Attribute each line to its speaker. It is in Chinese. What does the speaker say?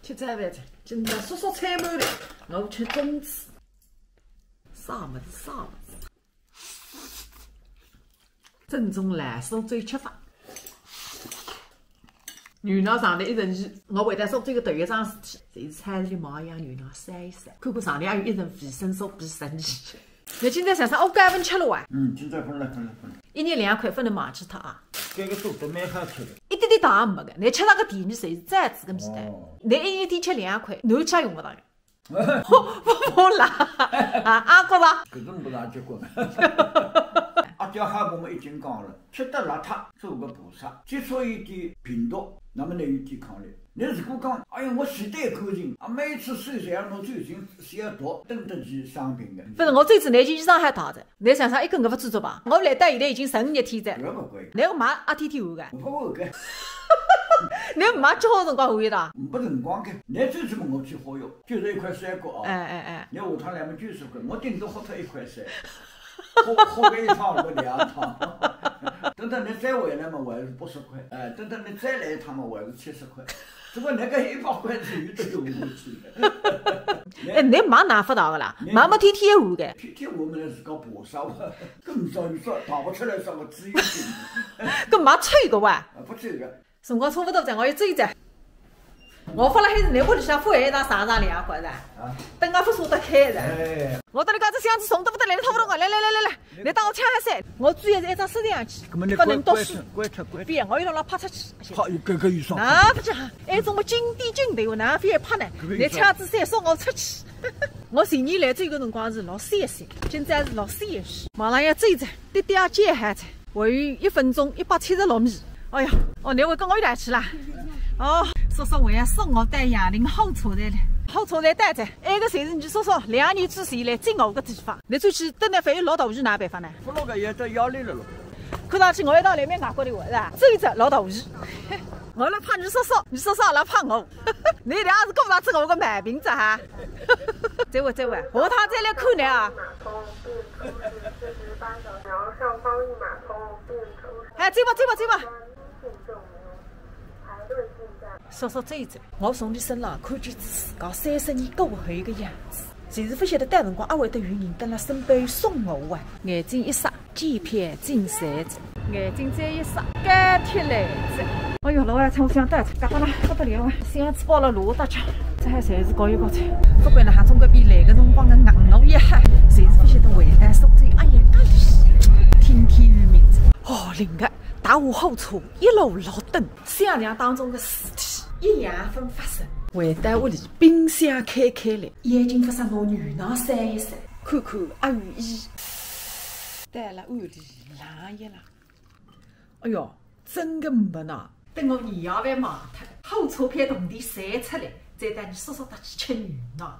Speaker 1: 吃早饭去，今朝叔叔菜满了，我吃粽子。啥么子啥么子？正宗蓝酥嘴吃法。牛脑上头一层皮，我会得做这个头一桩事体，就是菜市里毛一样牛脑删一删，看看上头还有一层皮生酥皮神奇。那今朝上啥？我干份吃了哇？
Speaker 2: 今朝分了。
Speaker 1: 1年2块，不能忘记它啊！
Speaker 2: 这个做得蛮好吃的，
Speaker 1: 一点点糖也没个。你吃那个甜米侪是再子个米蛋，你1年天吃2块，侬吃用不着的。不啦啊！阿觉着？
Speaker 2: 搿种不大结棍。阿爹哈我们已经讲了，吃得邋遢做个菩萨，接触一点病毒，那么呢有抵抗力。你如果讲，哎呀，我洗得干净，啊，每次洗晒侬最近消毒，等得起生病的。
Speaker 1: 不是，我这次拿去上海淘着，你想啥一根搿副制作吧？我来到现在已经15日天了。
Speaker 2: 搿勿贵。
Speaker 1: 你个买阿天天换个？
Speaker 2: 我不换个。
Speaker 1: 你买几号辰光换一道？
Speaker 2: 没辰光个，你最起码我去好用，就是1块3角啊。你下趟来么90块，我顶多花脱1块3。花个1趟或者2趟，等到你再回来嘛，还是80块。等到你再来一趟嘛，还是70块。这个那个100块是有得用下去的。
Speaker 1: 你买哪副淘个啦？买么天天换个？
Speaker 2: 天天换么来自家爬啥哇？更少你说淘不出来啥个只有劲。
Speaker 1: 搿买吹个哇？
Speaker 2: 不吹个。
Speaker 1: 辰光差不多在，我要走一走。我发了海是你屋里向放一张上2块噻，等我不舍得开噻。我到你讲这箱子重得不得来，掏不动个，来，你当我抢下噻。我主要是一张收上去，不能读书。别，我又让他拍出去。
Speaker 2: 好，搿有爽。
Speaker 1: 那不讲，还种么金地金对伐？哪非要拍呢？你枪子3送我出去。我前年来这个辰光是63岁，现在是61岁。马上要走一走，滴滴接海菜，还有1分钟176米。哎呀，你会跟我一起去啦？叔叔还要送我到杨林好车站来，好车站待着。埃个侪是你叔叔2年之前来进我个地方。你转去等那饭有老大鱼哪办法呢？
Speaker 2: 不那个也在压力了咯。
Speaker 1: 看上去我一到那边外国的话是吧？走一走老大鱼。我来怕你叔叔，你叔叔来怕我。你俩是搞不上这我个买名字哈。这位，下趟再来看你啊。哎，走吧。叔叔走一走，我从你身上看见自家30年过后个样子，就是不晓得待辰光还会得有人跟辣身边送我啊！眼睛一眨，剑片进匣子；眼睛再一眨，钢铁来着。哎哟，老外从想带嘎巴啦，不得了啊！箱子包了罗大枪，这还侪是高油高菜。不管哪中国比来个辰光个硬熬一哈，侪是不晓得回来苏州。哎呀，介喜，听天由命子。另个大下好车，一路老等，商场当中个事体。一样分发生，回到屋里，冰箱开来，眼睛不啥拿牛脑扇一扇，看看阿雨衣，带了碗里拉一拉。哎哟，真个没呢！等我年夜饭买脱，好钞票铜钿赚出来，再带你叔叔搭去吃牛脑。